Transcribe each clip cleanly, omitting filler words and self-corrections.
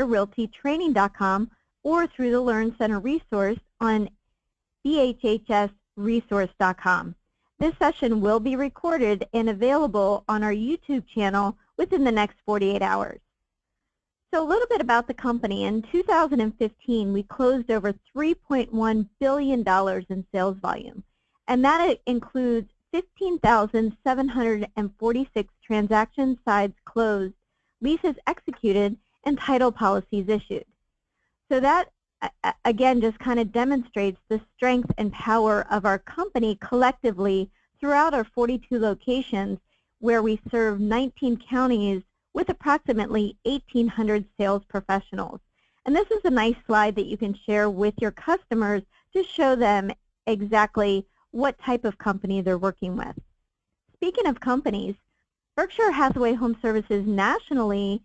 realtytraining.com or through the Learn Center resource on BHHSresource.com. This session will be recorded and available on our YouTube channel within the next 48 hours. So a little bit about the company. In 2015, we closed over $3.1 billion in sales volume, and that includes 15,746 transaction sides closed, leases executed, and title policies issued. So that, again, just kind of demonstrates the strength and power of our company collectively throughout our 42 locations, where we serve 19 counties with approximately 1,800 sales professionals. And this is a nice slide that you can share with your customers to show them exactly what type of company they're working with. Speaking of companies, Berkshire Hathaway HomeServices nationally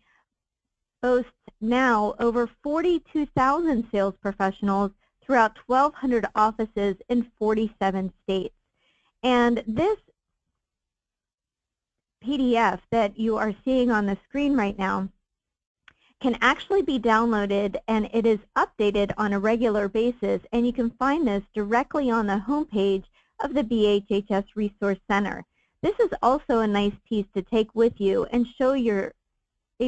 boasts now over 42,000 sales professionals throughout 1,200 offices in 47 states. And this PDF that you are seeing on the screen right now can actually be downloaded, and it is updated on a regular basis, and you can find this directly on the homepage of the BHHS Resource Center. This is also a nice piece to take with you and show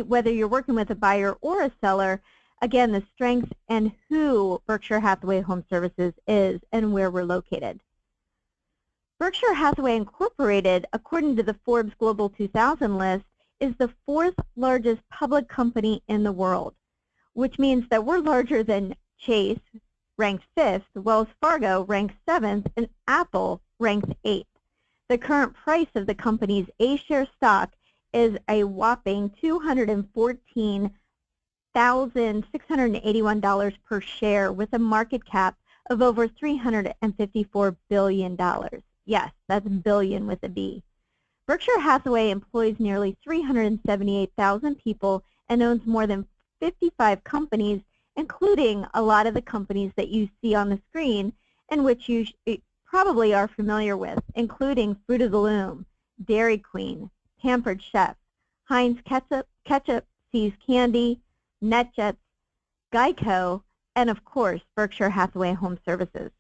whether you're working with a buyer or a seller, again, the strength and who Berkshire Hathaway HomeServices is and where we're located. Berkshire Hathaway Incorporated, according to the Forbes Global 2000 list, is the 4th largest public company in the world, which means that we're larger than Chase, ranked 5th, Wells Fargo, ranked 7th, and Apple, ranked 8th. The current price of the company's A-share stock is a whopping $214,681 per share, with a market cap of over $354 billion. Yes, that's billion with a B. Berkshire Hathaway employs nearly 378,000 people and owns more than 55 companies, including a lot of the companies that you see on the screen, and which you probably are familiar with, including Fruit of the Loom, Dairy Queen, Pampered Chef, Heinz Ketchup, See's Candy, NetJets, Geico, and of course, Berkshire Hathaway HomeServices.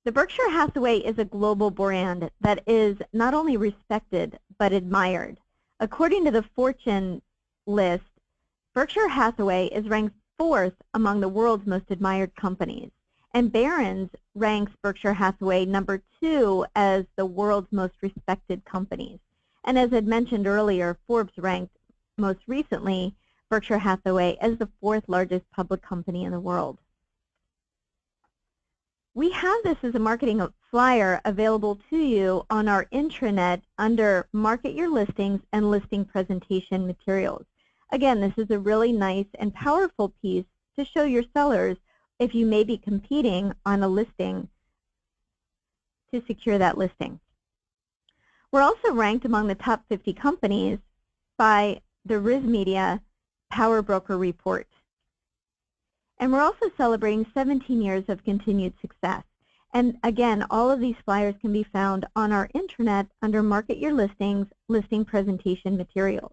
The Berkshire Hathaway is a global brand that is not only respected but admired. According to the Fortune list, Berkshire Hathaway is ranked 4th among the world's most admired companies, and Barron's ranks Berkshire Hathaway number 2 as the world's most respected companies. And as I mentioned earlier, Forbes ranked most recently Berkshire Hathaway as the 4th largest public company in the world. We have this as a marketing flyer available to you on our intranet under Market Your Listings and Listing Presentation Materials. Again, this is a really nice and powerful piece to show your sellers if you may be competing on a listing to secure that listing. We're also ranked among the top 50 companies by the RISMedia Power Broker Report. And we're also celebrating 17 years of continued success. And again, all of these flyers can be found on our intranet under Market Your Listings, Listing Presentation Materials.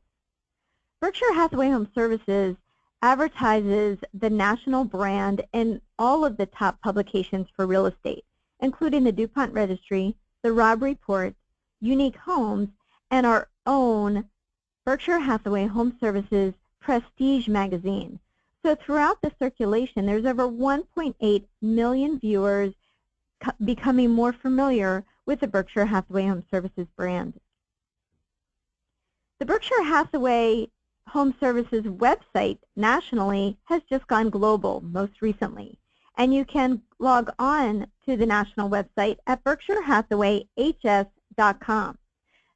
Berkshire Hathaway HomeServices advertises the national brand in all of the top publications for real estate, including the DuPont Registry, the Robb Report, Unique Homes, and our own Berkshire Hathaway HomeServices Prestige magazine. So throughout the circulation, there's over 1.8 million viewers becoming more familiar with the Berkshire Hathaway HomeServices brand. The Berkshire Hathaway HomeServices website nationally has just gone global most recently, and you can log on to the national website at BerkshireHathawayHS.com.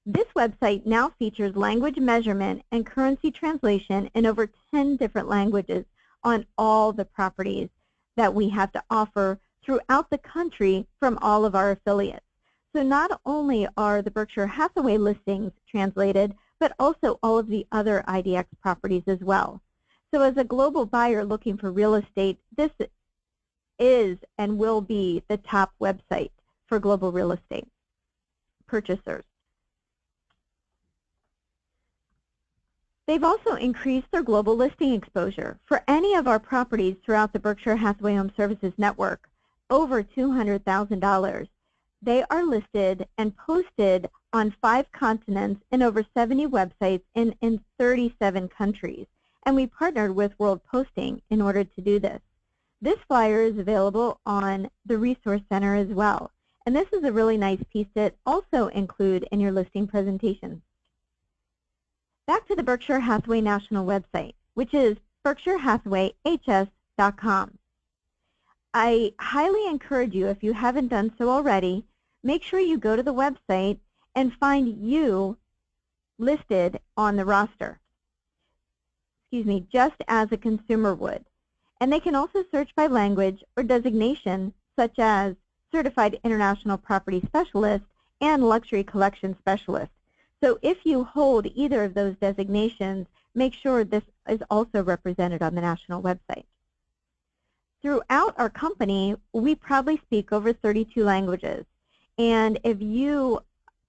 This website now features language measurement and currency translation in over 10 different languages on all the properties that we have to offer throughout the country from all of our affiliates. So not only are the Berkshire Hathaway listings translated, but also all of the other IDX properties as well. So as a global buyer looking for real estate, this is and will be the top website for global real estate purchasers. They've also increased their global listing exposure. For any of our properties throughout the Berkshire Hathaway HomeServices network, over $200,000. They are listed and posted on 5 continents and over 70 websites in 37 countries. And we partnered with World Posting in order to do this. This flyer is available on the Resource Center as well. And this is a really nice piece to also include in your listing presentation. Back to the Berkshire Hathaway National website, which is BerkshireHathawayHS.com. I highly encourage you, if you haven't done so already, make sure you go to the website and find you listed on the roster. Just as a consumer would. And they can also search by language or designation, such as Certified International Property Specialist and Luxury Collection Specialist. So if you hold either of those designations, make sure this is also represented on the national website. Throughout our company, we probably speak over 32 languages. And if you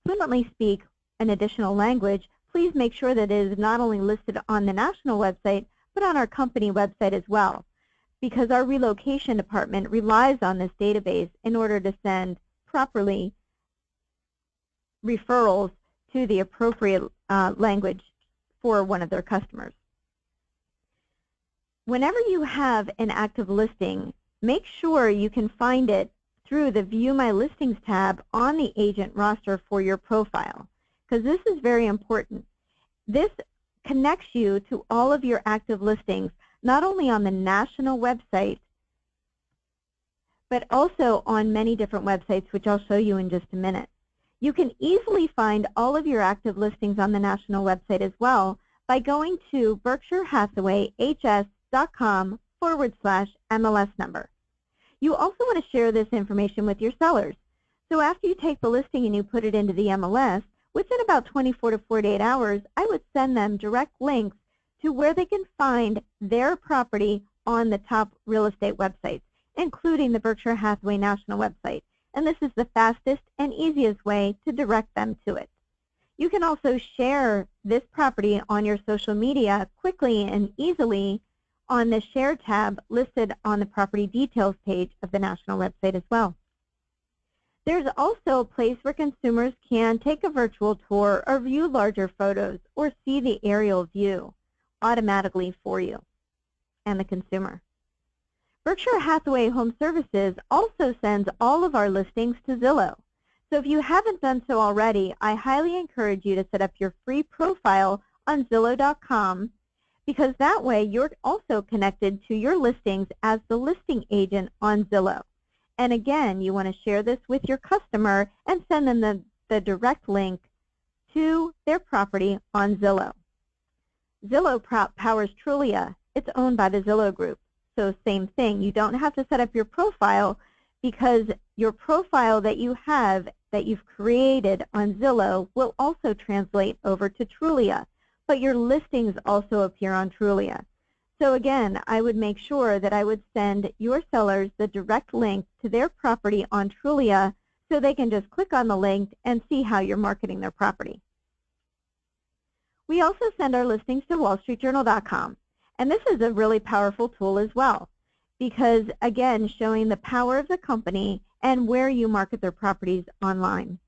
fluently speak an additional language, please make sure that it is not only listed on the national website, but on our company website as well, because our relocation department relies on this database in order to send properly referrals to the appropriate language for one of their customers. Whenever you have an active listing, make sure you can find it through the View My Listings tab on the agent roster for your profile, because this is very important. This connects you to all of your active listings, not only on the national website, but also on many different websites, which I'll show you in just a minute. You can easily find all of your active listings on the national website as well by going to BerkshireHathawayHS.com/MLS number. You also want to share this information with your sellers. So after you take the listing and you put it into the MLS, within about 24 to 48 hours, I would send them direct links to where they can find their property on the top real estate websites, including the Berkshire Hathaway National website. And this is the fastest and easiest way to direct them to it. You can also share this property on your social media quickly and easily on the Share tab listed on the Property Details page of the national website as well. There's also a place where consumers can take a virtual tour or view larger photos or see the aerial view automatically for you and the consumer. Berkshire Hathaway HomeServices also sends all of our listings to Zillow. So if you haven't done so already, I highly encourage you to set up your free profile on Zillow.com, because that way you're also connected to your listings as the listing agent on Zillow. And again, you want to share this with your customer and send them the direct link to their property on Zillow. Zillow powers Trulia. It's owned by the Zillow Group. So same thing. You don't have to set up your profile, because your profile that you have that you've created on Zillow will also translate over to Trulia, but your listings also appear on Trulia. So again, I would make sure that I would send your sellers the direct link to their property on Trulia so they can just click on the link and see how you're marketing their property. We also send our listings to WallStreetJournal.com, and this is a really powerful tool as well, because again, showing the power of the company and where you market their properties online.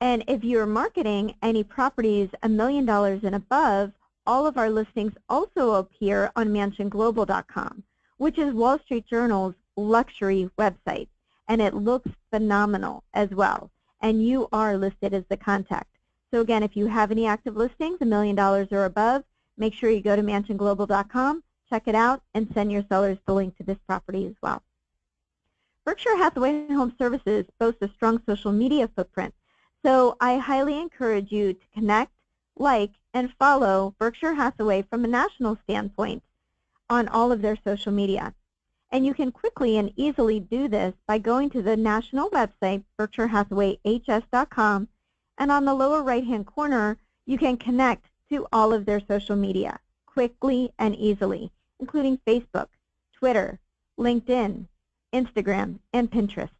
And if you're marketing any properties $1 million and above, all of our listings also appear on MansionGlobal.com, which is Wall Street Journal's luxury website, and it looks phenomenal as well, and you are listed as the contact. So again, if you have any active listings $1 million or above, make sure you go to MansionGlobal.com, check it out, and send your sellers the link to this property as well. Berkshire Hathaway HomeServices boasts a strong social media footprint, so I highly encourage you to connect, like, and follow Berkshire Hathaway from a national standpoint on all of their social media. And you can quickly and easily do this by going to the national website, BerkshireHathawayHS.com, and on the lower right-hand corner, you can connect to all of their social media quickly and easily, including Facebook, Twitter, LinkedIn, Instagram, and Pinterest.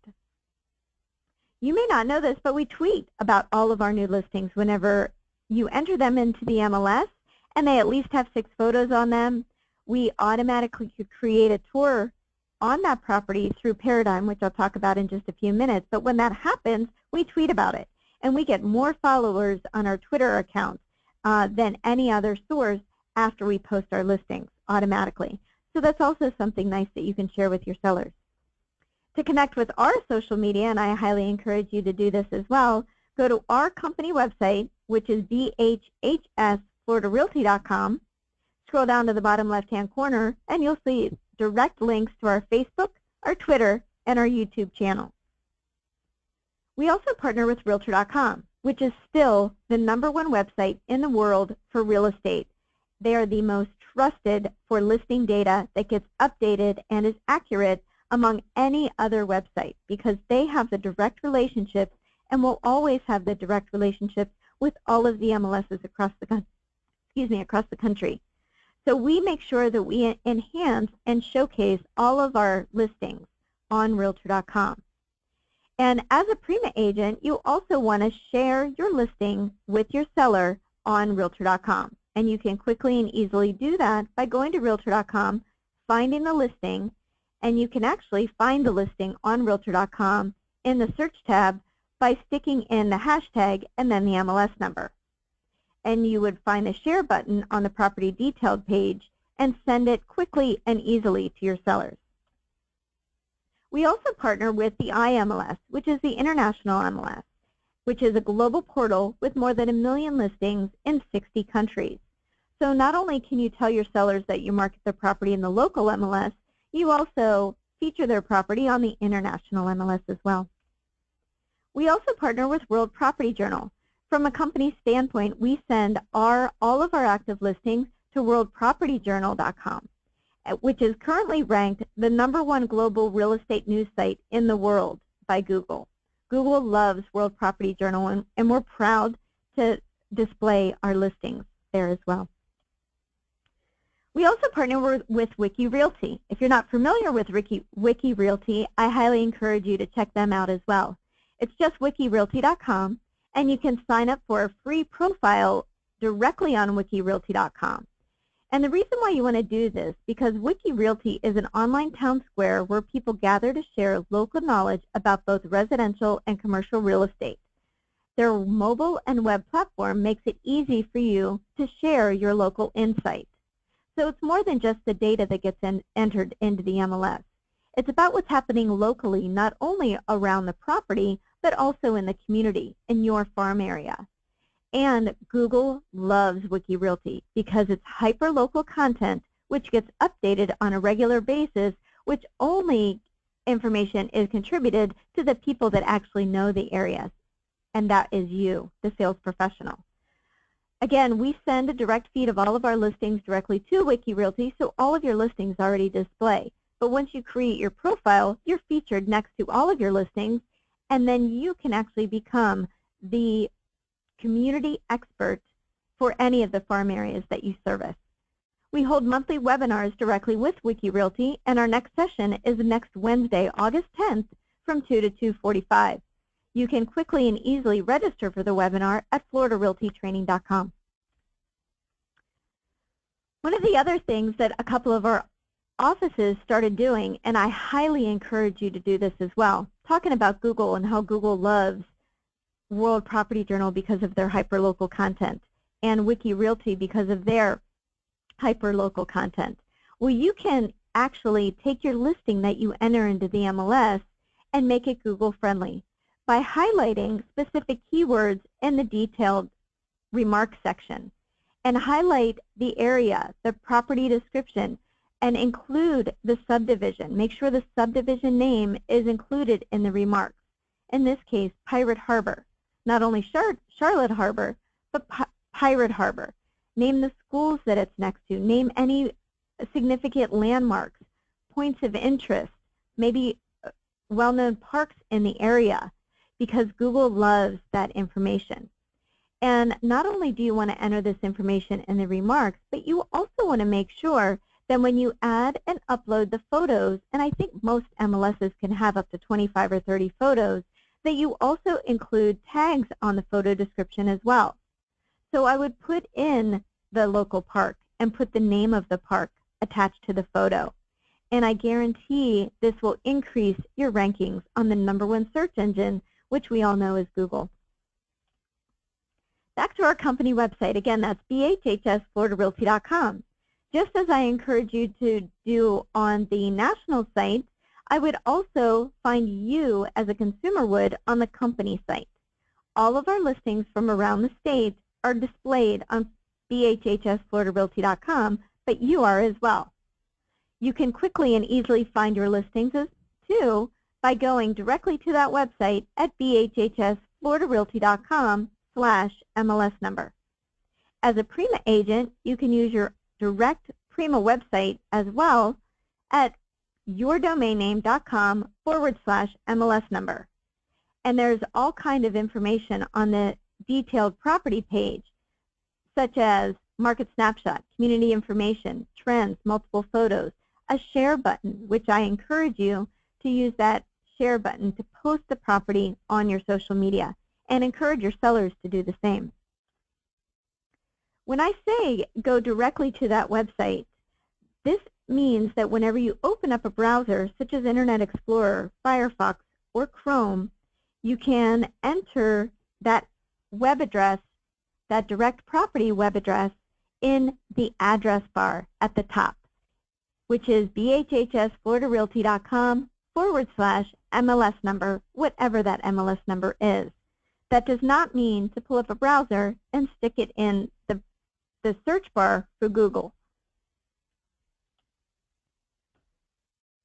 You may not know this, but we tweet about all of our new listings whenever you enter them into the MLS, and they at least have 6 photos on them, we automatically could create a tour on that property through Paradym, which I'll talk about in just a few minutes. But when that happens, we tweet about it, and we get more followers on our Twitter account than any other source after we post our listings automatically. So that's also something nice that you can share with your sellers. To connect with our social media, and I highly encourage you to do this as well, go to our company website, which is BHHSFloridaRealty.com. Scroll down to the bottom left-hand corner, and you'll see direct links to our Facebook, our Twitter, and our YouTube channel. We also partner with Realtor.com, which is still the #1 website in the world for real estate. They are the most trusted for listing data that gets updated and is accurate among any other website because they have the direct relationships and will always have the direct relationships with all of the MLSs across the country. So we make sure that we enhance and showcase all of our listings on Realtor.com. And as a Prima agent, you also want to share your listing with your seller on Realtor.com. And you can quickly and easily do that by going to Realtor.com, finding the listing, and you can actually find the listing on Realtor.com in the search tab by sticking in the hashtag and then the MLS number. And you would find the share button on the property detailed page and send it quickly and easily to your sellers. We also partner with the IMLS, which is the International MLS, which is a global portal with more than 1 million listings in 60 countries. So not only can you tell your sellers that you market their property in the local MLS, you also feature their property on the international MLS as well. We also partner with World Property Journal. From a company standpoint, we send all of our active listings to worldpropertyjournal.com, which is currently ranked the #1 global real estate news site in the world by Google. Google loves World Property Journal, and we're proud to display our listings there as well. We also partner with Wiki Realty. If you're not familiar with Wiki Realty, I highly encourage you to check them out as well. It's just wikirealty.com, and you can sign up for a free profile directly on wikirealty.com. And the reason why you want to do this, because Wiki Realty is an online town square where people gather to share local knowledge about both residential and commercial real estate. Their mobile and web platform makes it easy for you to share your local insights. So it's more than just the data that gets entered into the MLS. It's about what's happening locally, not only around the property, but also in the community, in your farm area. And Google loves Wiki Realty because it's hyper-local content which gets updated on a regular basis, which only information is contributed to the people that actually know the area, and that is you, the sales professional. Again, we send a direct feed of all of our listings directly to Wiki Realty, so all of your listings already display. But once you create your profile, you're featured next to all of your listings, and then you can actually become the community expert for any of the farm areas that you service. We hold monthly webinars directly with Wiki Realty, and our next session is next Wednesday, August 10th from 2 to 2:45. You can quickly and easily register for the webinar at floridarealtytraining.com. One of the other things that a couple of our offices started doing, and I highly encourage you to do this as well, talking about Google and how Google loves World Property Journal because of their hyperlocal content, and Wiki Realty because of their hyperlocal content. Well, you can actually take your listing that you enter into the MLS and make it Google friendly by highlighting specific keywords in the detailed remarks section, and highlight the area, the property description, and include the subdivision. Make sure the subdivision name is included in the remarks. In this case, Pirate Harbor. Not only Charlotte Harbor, but Pirate Harbor. Name the schools that it's next to. Name any significant landmarks, points of interest, maybe well-known parks in the area, because Google loves that information. And not only do you want to enter this information in the remarks, but you also want to make sure that when you add and upload the photos, and I think most MLSs can have up to 25 or 30 photos, that you also include tags on the photo description as well. So I would put in the local park and put the name of the park attached to the photo. And I guarantee this will increase your rankings on the #1 search engine, which we all know is Google. Back to our company website. Again, that's BHHSFloridaRealty.com. Just as I encourage you to do on the national site, I would also find you as a consumer would on the company site. All of our listings from around the state are displayed on BHHSFloridaRealty.com, but you are as well. You can quickly and easily find your listings too by going directly to that website at BHHSFloridaRealty.com/MLS number. As a Prima agent, you can use your direct Prima website as well at yourdomainname.com/MLS number. And there's all kind of information on the detailed property page, such as market snapshot, community information, trends, multiple photos, a share button, which I encourage you to use that share button to post the property on your social media, and encourage your sellers to do the same. When I say go directly to that website, this means that whenever you open up a browser, such as Internet Explorer, Firefox, or Chrome, you can enter that web address, that direct property web address, in the address bar at the top, which is BHHSFloridaRealty.com/MLS number, whatever that MLS number is. That does not mean to pull up a browser and stick it in the search bar for Google.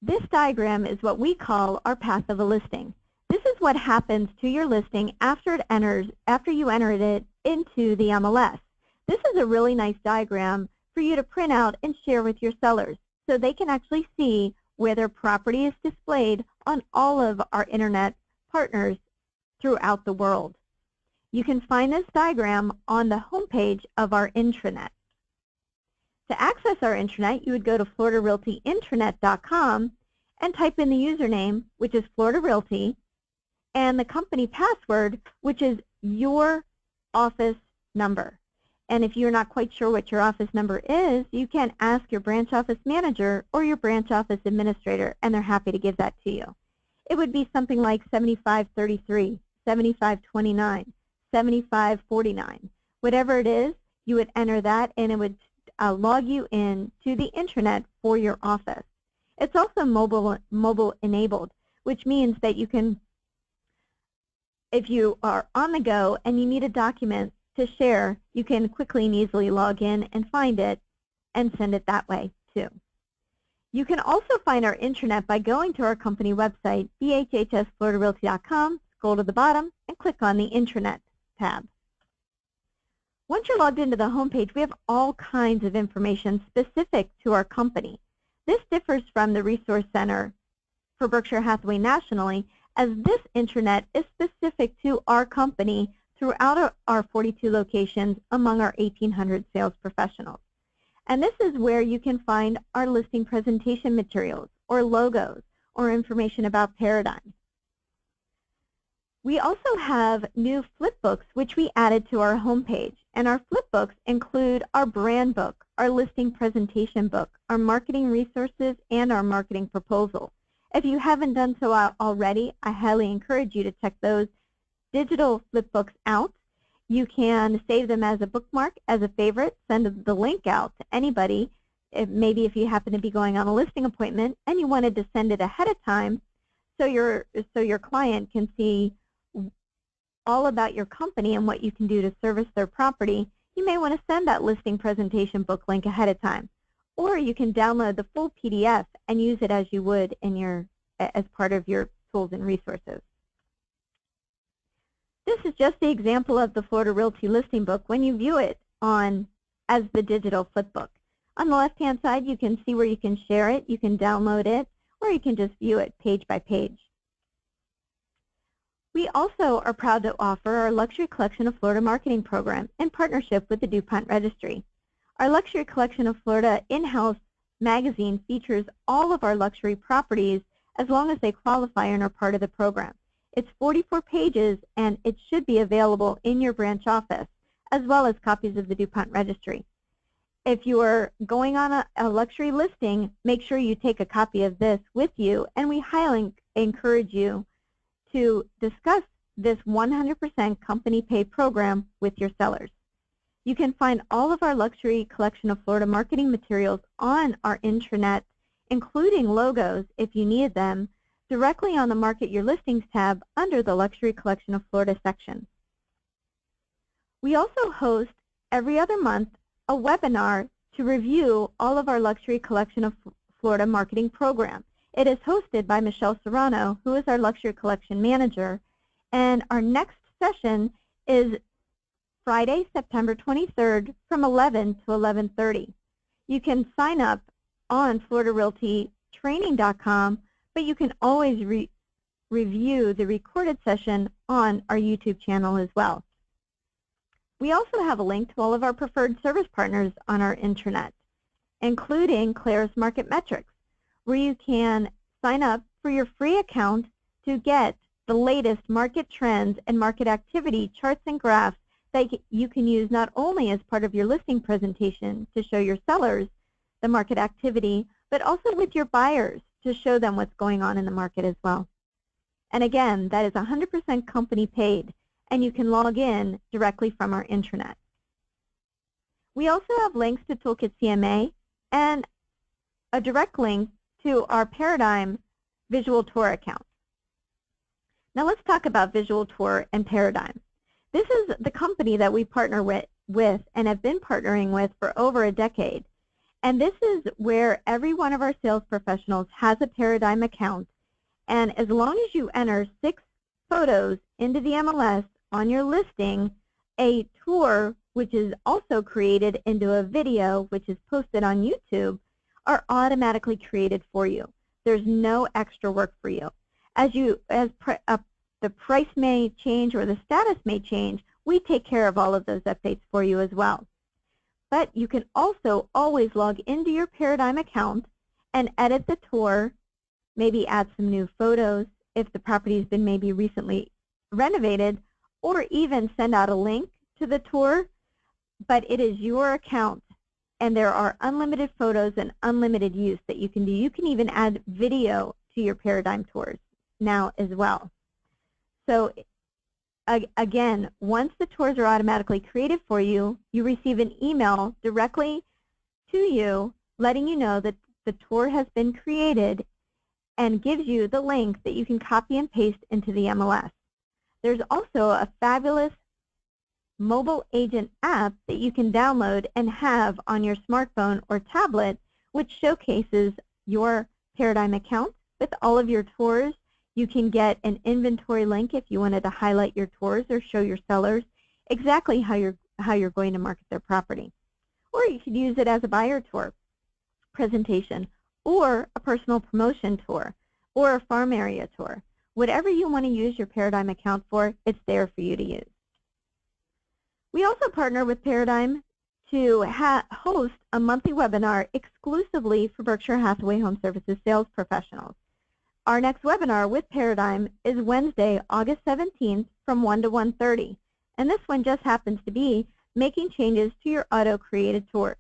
This diagram is what we call our path of a listing. This is what happens to your listing after you enter it into the MLS. This is a really nice diagram for you to print out and share with your sellers so they can actually see where their property is displayed on all of our Internet partners throughout the world. You can find this diagram on the homepage of our intranet. To access our intranet, you would go to FloridaRealtyIntranet.com and type in the username, which is Florida Realty, and the company password, which is your office number. And if you're not quite sure what your office number is, you can ask your branch office manager or your branch office administrator, and they're happy to give that to you. It would be something like 7533, 7529, 7549. Whatever it is, you would enter that, and it would log you in to the intranet for your office. It's also mobile enabled, which means that you can, if you are on the go and you need a document to share, you can quickly and easily log in and find it and send it that way too. You can also find our intranet by going to our company website, BHHSFloridaRealty.com, scroll to the bottom, and click on the Intranet tab. Once you're logged into the homepage, we have all kinds of information specific to our company. This differs from the Resource Center for Berkshire Hathaway nationally, as this intranet is specific to our company throughout our 42 locations among our 1,800 sales professionals. And this is where you can find our listing presentation materials, or logos, or information about Paradym. We also have new flip books which we added to our homepage, and our flip books include our brand book, our listing presentation book, our marketing resources, and our marketing proposal. If you haven't done so already, I highly encourage you to check those digital flip books out. You can save them as a bookmark, as a favorite, send the link out to anybody. Maybe if you happen to be going on a listing appointment and you wanted to send it ahead of time so your client can see all about your company and what you can do to service their property, you may want to send that listing presentation book link ahead of time. Or you can download the full PDF and use it as you would in as part of your tools and resources. This is just the example of the Florida Realty listing book when you view it as the digital flip book. On the left-hand side, you can see where you can share it, you can download it, or you can just view it page by page. We also are proud to offer our Luxury Collection of Florida marketing program in partnership with the DuPont Registry. Our Luxury Collection of Florida in-house magazine features all of our luxury properties as long as they qualify and are part of the program. It's 44 pages, and it should be available in your branch office as well as copies of the DuPont registry. If you are going on a luxury listing, make sure you take a copy of this with you, and we highly encourage you to discuss this 100% company paid program with your sellers. You can find all of our luxury collection of Florida marketing materials on our intranet, including logos if you need them, directly on the Market Your Listings tab under the Luxury Collection of Florida section. We also host every other month a webinar to review all of our Luxury Collection of Florida marketing program. It is hosted by Michelle Serrano, who is our Luxury Collection Manager, and our next session is Friday, September 23rd from 11 to 11:30. You can sign up on FloridaRealtyTraining.com, but you can always review the recorded session on our YouTube channel as well. We also have a link to all of our preferred service partners on our intranet, including Claire's Market Metrics, where you can sign up for your free account to get the latest market trends and market activity charts and graphs that you can use not only as part of your listing presentation to show your sellers the market activity, but also with your buyers to show them what's going on in the market as well. And again, that is 100% company paid, and you can log in directly from our intranet. We also have links to Toolkit CMA and a direct link to our Paradym Visual Tour account. Now let's talk about Visual Tour and Paradym. This is the company that we partner with and have been partnering with for over a decade. And this is where every one of our sales professionals has a Paradym account. And as long as you enter 6 photos into the MLS on your listing, a tour, which is also created into a video, which is posted on YouTube, are automatically created for you. There's no extra work for you. As the price may change or the status may change, we take care of all of those updates for you as well. But you can also always log into your Paradym account and edit the tour, maybe add some new photos if the property has been maybe recently renovated, or even send out a link to the tour. But it is your account, and there are unlimited photos and unlimited use that you can do. You can even add video to your Paradym tours now as well. So again, once the tours are automatically created for you, you receive an email directly to you letting you know that the tour has been created and gives you the link that you can copy and paste into the MLS. There's also a fabulous mobile agent app that you can download and have on your smartphone or tablet, which showcases your Paradym account with all of your tours. You can get an inventory link if you wanted to highlight your tours or show your sellers exactly how you're going to market their property. Or you could use it as a buyer tour presentation, or a personal promotion tour, or a farm area tour. Whatever you want to use your Paradym account for, it's there for you to use. We also partner with Paradym to host a monthly webinar exclusively for Berkshire Hathaway HomeServices sales professionals. Our next webinar with Paradym is Wednesday, August 17th from 1 to 1:30. And this one just happens to be making changes to your auto-created tours.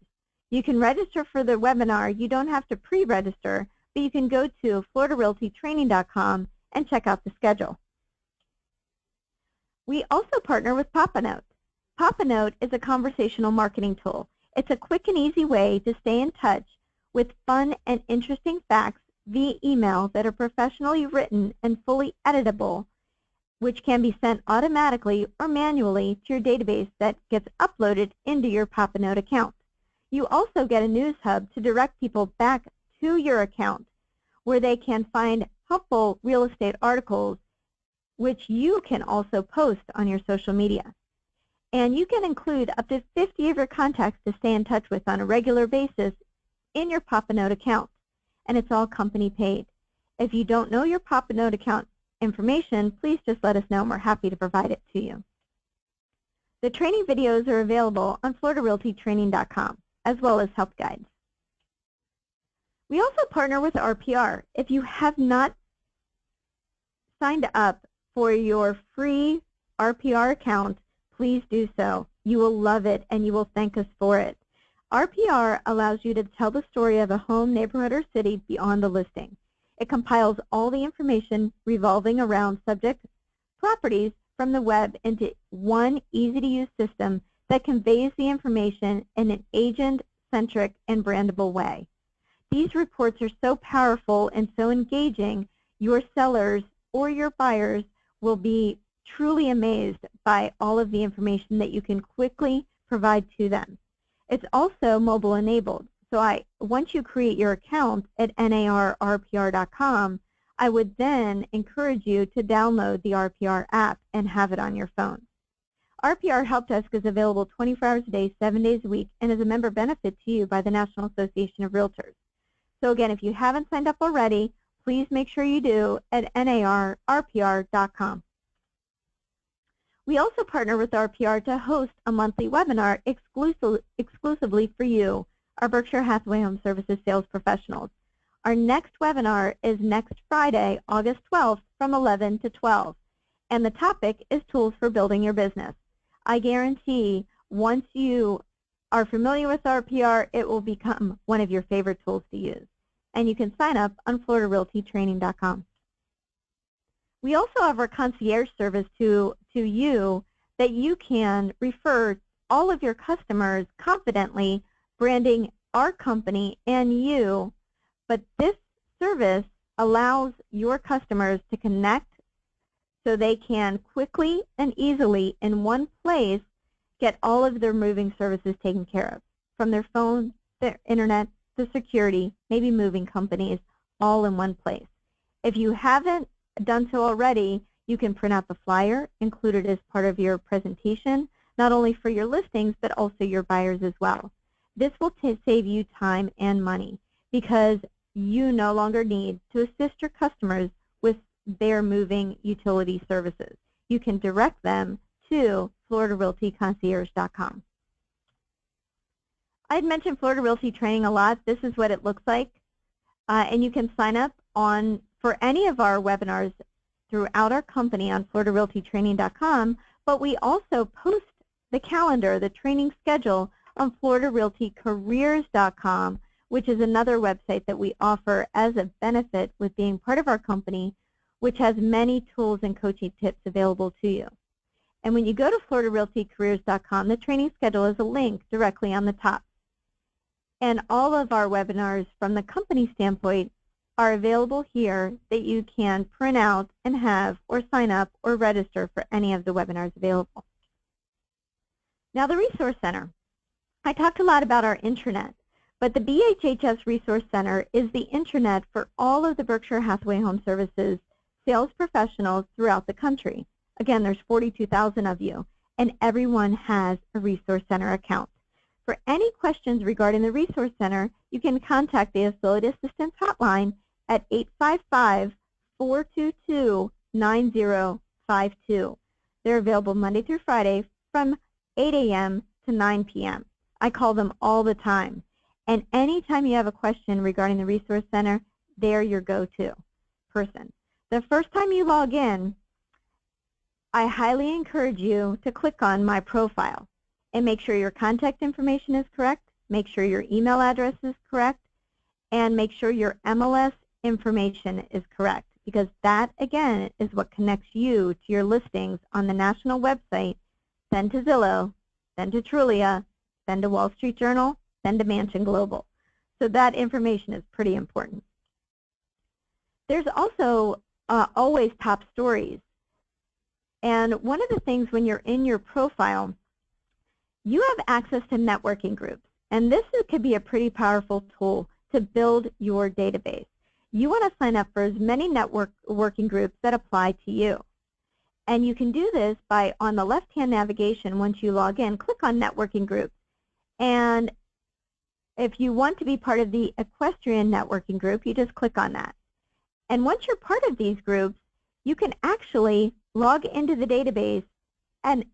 You can register for the webinar. You don't have to pre-register, but you can go to FloridaRealtyTraining.com and check out the schedule. We also partner with PapaNote. PapaNote is a conversational marketing tool. It's a quick and easy way to stay in touch with fun and interesting facts via email that are professionally written and fully editable, which can be sent automatically or manually to your database that gets uploaded into your PapaNote account. You also get a news hub to direct people back to your account where they can find helpful real estate articles, which you can also post on your social media. And you can include up to 50 of your contacts to stay in touch with on a regular basis in your PapaNote account. And it's all company paid. If you don't know your PapaNote account information, please just let us know and we're happy to provide it to you. The training videos are available on FloridaRealtyTraining.com as well as help guides. We also partner with RPR. If you have not signed up for your free RPR account, please do so. You will love it, and you will thank us for it. RPR allows you to tell the story of a home, neighborhood, or city beyond the listing. It compiles all the information revolving around subject properties from the web into one easy-to-use system that conveys the information in an agent-centric and brandable way. These reports are so powerful and so engaging, your sellers or your buyers will be truly amazed by all of the information that you can quickly provide to them. It's also mobile enabled. So once you create your account at narrpr.com, I would then encourage you to download the RPR app and have it on your phone. RPR Help Desk is available 24 hours a day, 7 days a week, and is a member benefit to you by the National Association of Realtors. So again, if you haven't signed up already, please make sure you do at narrpr.com. We also partner with RPR to host a monthly webinar exclusively for you, our Berkshire Hathaway HomeServices sales professionals. Our next webinar is next Friday, August 12th from 11 to 12, and the topic is tools for building your business. I guarantee once you are familiar with RPR, it will become one of your favorite tools to use. And you can sign up on FloridaRealtyTraining.com. We also have our concierge service to you that you can refer all of your customers confidently, branding our company and you, but this service allows your customers to connect so they can quickly and easily in one place get all of their moving services taken care of, from their phone, their internet, the security, maybe moving companies, all in one place. If you haven't done so already, you can print out the flyer, include it as part of your presentation, not only for your listings, but also your buyers as well. This will save you time and money because you no longer need to assist your customers with their moving utility services. You can direct them to FloridaRealtyConcierge.com. I had mentioned Florida Realty Training a lot. This is what it looks like. And you can sign up for any of our webinars throughout our company on FloridaRealtyTraining.com, but we also post the calendar, the training schedule, on FloridaRealtyCareers.com, which is another website that we offer as a benefit with being part of our company, which has many tools and coaching tips available to you. And when you go to FloridaRealtyCareers.com, the training schedule is a link directly on the top. And all of our webinars from the company standpoint are available here that you can print out and have or sign up or register for any of the webinars available. Now the Resource Center. I talked a lot about our intranet, but the BHHS Resource Center is the intranet for all of the Berkshire Hathaway HomeServices sales professionals throughout the country. Again, there's 42,000 of you, and everyone has a Resource Center account. For any questions regarding the Resource Center, you can contact the Affiliate Assistance Hotline at 855-422-9052. They're available Monday through Friday from 8 a.m. to 9 p.m. I call them all the time. And anytime you have a question regarding the Resource Center, they're your go-to person. The first time you log in, I highly encourage you to click on My Profile and make sure your contact information is correct, make sure your email address is correct, and make sure your MLS information is correct, because that, again, is what connects you to your listings on the national website, then to Zillow, then to Trulia, then to Wall Street Journal, then to Mansion Global. So that information is pretty important. There's also always top stories. And one of the things when you're in your profile, you have access to networking groups. And this could be a pretty powerful tool to build your database. You want to sign up for as many networking groups that apply to you. And you can do this by, on the left-hand navigation, once you log in, click on networking groups. And if you want to be part of the equestrian networking group, you just click on that. And once you're part of these groups, you can actually log into the database and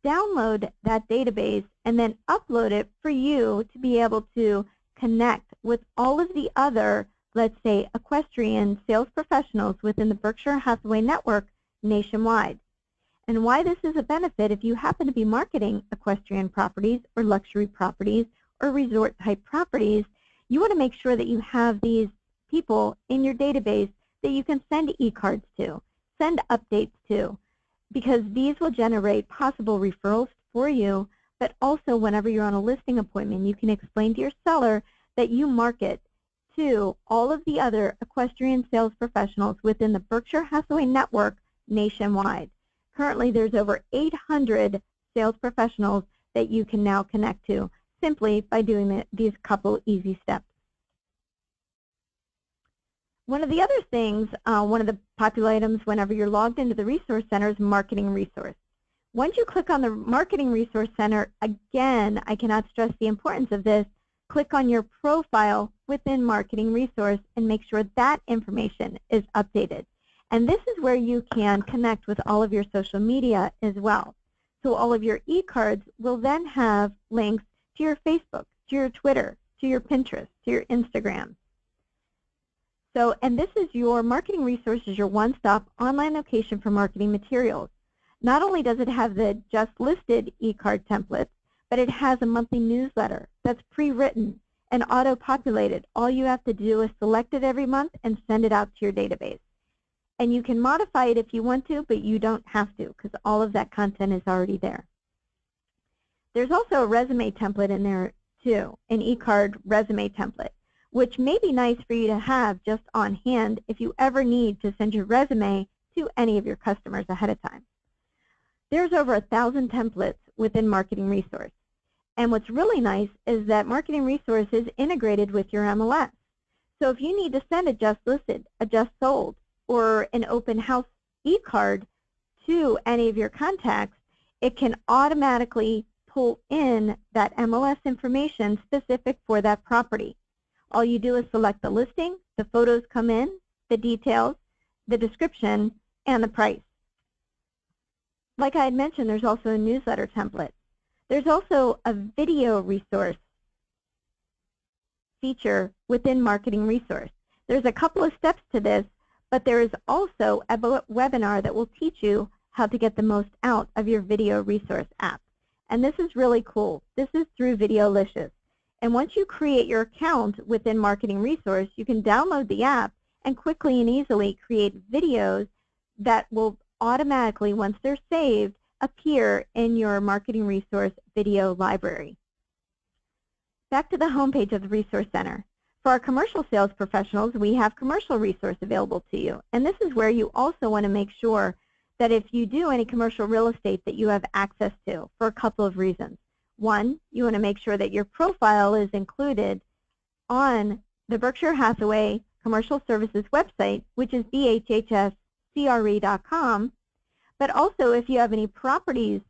download that database and then upload it for you to be able to connect with all of the other, let's say, equestrian sales professionals within the Berkshire Hathaway network nationwide. and why this is a benefit if you happen to be marketing equestrian properties or luxury properties or resort-type properties. You want to make sure that you have these people in your database that you can send e-cards to, send updates to, because these will generate possible referrals for you, but also whenever you're on a listing appointment, you can explain to your seller that you market to all of the other equestrian sales professionals within the Berkshire Hathaway network nationwide. Currently, there's over 800 sales professionals that you can now connect to simply by doing these couple easy steps. One of the other things, one of the popular items whenever you're logged into the Resource Center is Marketing Resource. Once you click on the Marketing Resource Center, again, I cannot stress the importance of this, click on your profile within Marketing Resource and make sure that information is updated. And this is where you can connect with all of your social media as well. So all of your e-cards will then have links to your Facebook, to your Twitter, to your Pinterest, to your Instagram. So, and this is your Marketing Resource is your one-stop online location for marketing materials. Not only does it have the just listed e-card templates, but it has a monthly newsletter that's pre-written and auto-populated. All you have to do is select it every month and send it out to your database. And you can modify it if you want to, but you don't have to because all of that content is already there. There's also a resume template in there too, an e-card resume template, which may be nice for you to have just on hand if you ever need to send your resume to any of your customers ahead of time. There's over 1,000 templates within Marketing Resource. And what's really nice is that Marketing Resource is integrated with your MLS. So if you need to send a just listed, a just sold, or an open house e-card to any of your contacts, it can automatically pull in that MLS information specific for that property. All you do is select the listing, the photos come in, the details, the description, and the price. Like I had mentioned, there's also a newsletter template. There's also a video resource feature within Marketing Resource. There's a couple of steps to this, but there is also a webinar that will teach you how to get the most out of your video resource app. And this is really cool. This is through Videolicious. And once you create your account within Marketing Resource, you can download the app and quickly and easily create videos that will automatically, once they're saved, appear in your Marketing Resource video library. Back to the homepage of the Resource Center. For our commercial sales professionals, we have Commercial Resource available to you. And this is where you also want to make sure that if you do any commercial real estate that you have access to for a couple of reasons. One, you want to make sure that your profile is included on the Berkshire Hathaway Commercial Services website, which is BHHSCRE.com. But also, if you have any properties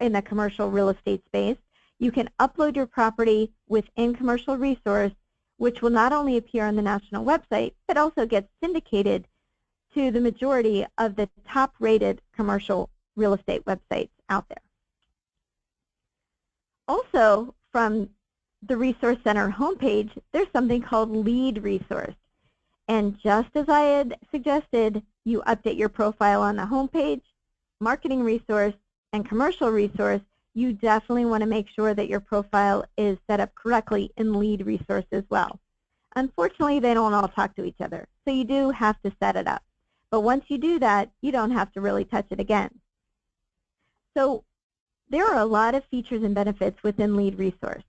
in the commercial real estate space, you can upload your property within Commercial Resource, which will not only appear on the national website, but also get syndicated to the majority of the top-rated commercial real estate websites out there. Also, from the Resource Center homepage, there's something called Lead Resource. And just as I had suggested, you update your profile on the homepage, Marketing Resource, and Commercial Resource, you definitely want to make sure that your profile is set up correctly in Lead Resource as well. Unfortunately, they don't all talk to each other, so you do have to set it up. But once you do that, you don't have to really touch it again. So there are a lot of features and benefits within Lead Resource.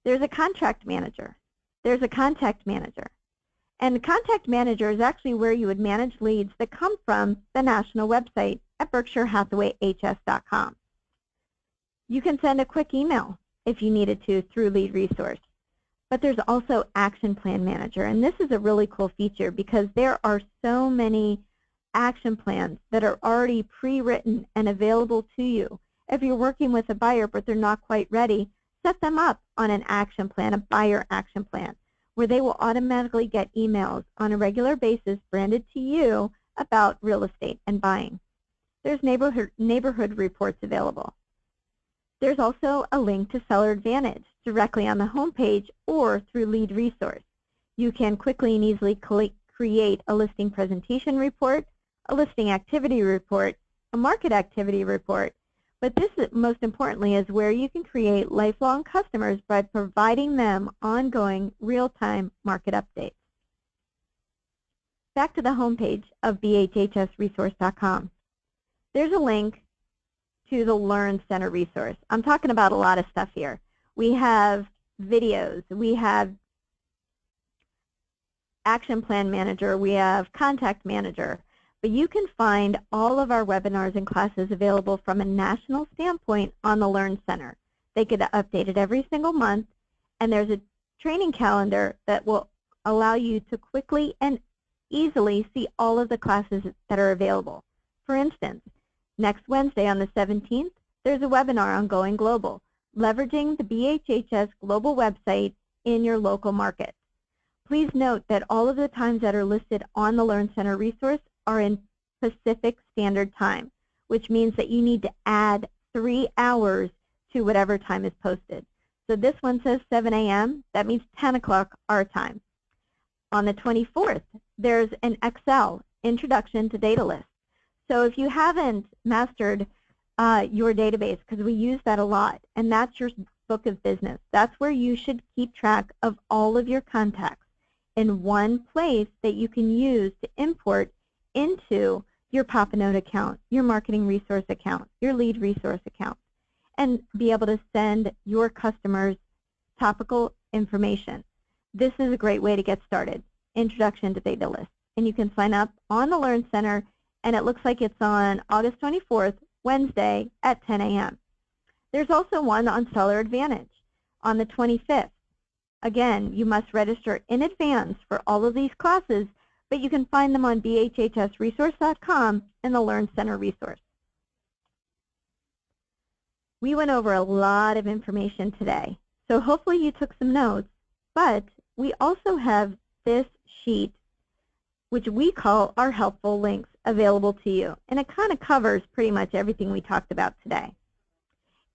There's a Contract Manager. There's a Contact Manager. And the Contact Manager is actually where you would manage leads that come from the national website at BerkshireHathawayHS.com. You can send a quick email if you needed to through Lead Resource. But there's also Action Plan Manager, and this is a really cool feature because there are so many action plans that are already pre-written and available to you. If you're working with a buyer but they're not quite ready, set them up on an action plan, a buyer action plan, where they will automatically get emails on a regular basis branded to you about real estate and buying. There's neighborhood reports available. There's also a link to Seller Advantage directly on the homepage or through Lead Resource. You can quickly and easily create a listing presentation report, a listing activity report, a market activity report. But this, most importantly, is where you can create lifelong customers by providing them ongoing real-time market updates. Back to the homepage of BHHSresource.com. There's a link to the Learn Center resource. I'm talking about a lot of stuff here. We have videos, we have Action Plan Manager, we have Contact Manager. But you can find all of our webinars and classes available from a national standpoint on the Learn Center. They get updated every single month, and there's a training calendar that will allow you to quickly and easily see all of the classes that are available. For instance, next Wednesday on the 17th, there's a webinar on Going Global, leveraging the BHHS global website in your local market. Please note that all of the times that are listed on the Learn Center resource are in Pacific Standard Time, which means that you need to add 3 hours to whatever time is posted. So this one says 7 a.m., that means 10 o'clock our time. On the 24th, there's an Excel, Introduction to Data List. So if you haven't mastered your database, because we use that a lot, and that's your book of business, that's where you should keep track of all of your contacts in one place that you can use to import into your Papadym account, your marketing resource account, your lead resource account, and be able to send your customers topical information. This is a great way to get started, Introduction to Data List. And you can sign up on the Learn Center, and it looks like it's on August 24th, Wednesday at 10 a.m. There's also one on Seller Advantage on the 25th. Again, you must register in advance for all of these classes, but you can find them on BHHSresource.com in the Learn Center resource. We went over a lot of information today, so hopefully you took some notes, but we also have this sheet, which we call our helpful links, available to you, and it kind of covers pretty much everything we talked about today.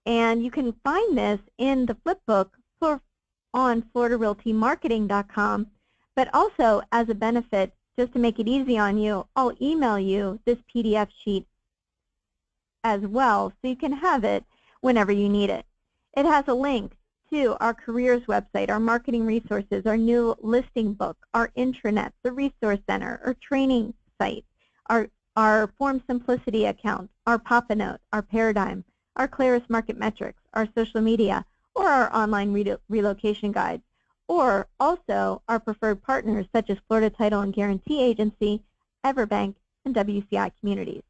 And you can find this in the flipbook on FloridaRealtyMarketing.com, but also as a benefit, just to make it easy on you, I'll email you this PDF sheet as well, so you can have it whenever you need it. It has a link to our careers website, our marketing resources, our new listing book, our intranet, the resource center, our training site, our Form Simplicity account, our Papadym, our Paradym, our Claris Market Metrics, our social media, or our online relocation guides, or also our preferred partners such as Florida Title and Guarantee Agency, Everbank, and WCI Communities.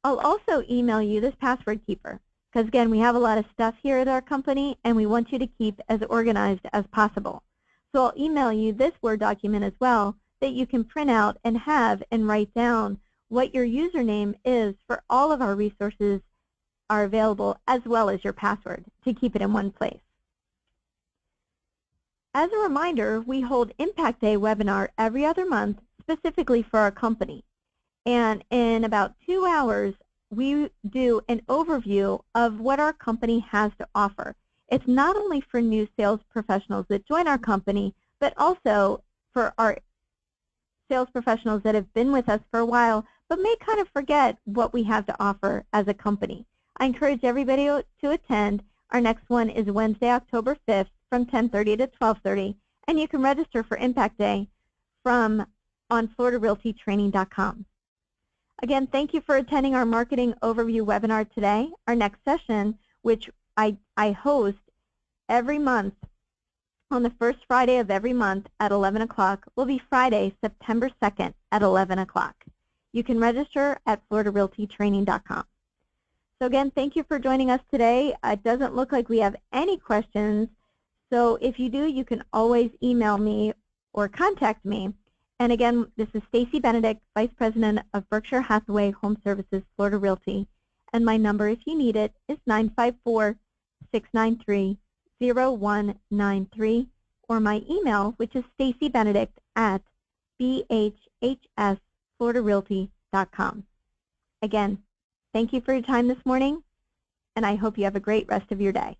I'll also email you this password keeper, because again, we have a lot of stuff here at our company, and we want you to keep as organized as possible. So I'll email you this Word document as well that you can print out and have and write down what your username is for all of our resources are available, as well as your password, to keep it in one place. As a reminder, we hold Impact Day webinar every other month specifically for our company. And in about 2 hours, we do an overview of what our company has to offer. It's not only for new sales professionals that join our company, but also for our sales professionals that have been with us for a while, but may kind of forget what we have to offer as a company. I encourage everybody to attend. Our next one is Wednesday, October 5th from 10:30 to 12:30, and you can register for Impact Day on FloridaRealtyTraining.com. Again, thank you for attending our Marketing Overview webinar today. Our next session, which I host every month on the first Friday of every month at 11 o'clock, will be Friday, September 2nd at 11 o'clock. You can register at FloridaRealtyTraining.com. So again, thank you for joining us today. It doesn't look like we have any questions, so if you do, you can always email me or contact me. And again, this is Stacy Benedict, Vice President of Berkshire Hathaway HomeServices, Florida Realty. And my number, if you need it, is 954-693-0193, or my email, which is stacybenedict@BHHSFloridaRealty.com. Again, thank you for your time this morning, and I hope you have a great rest of your day.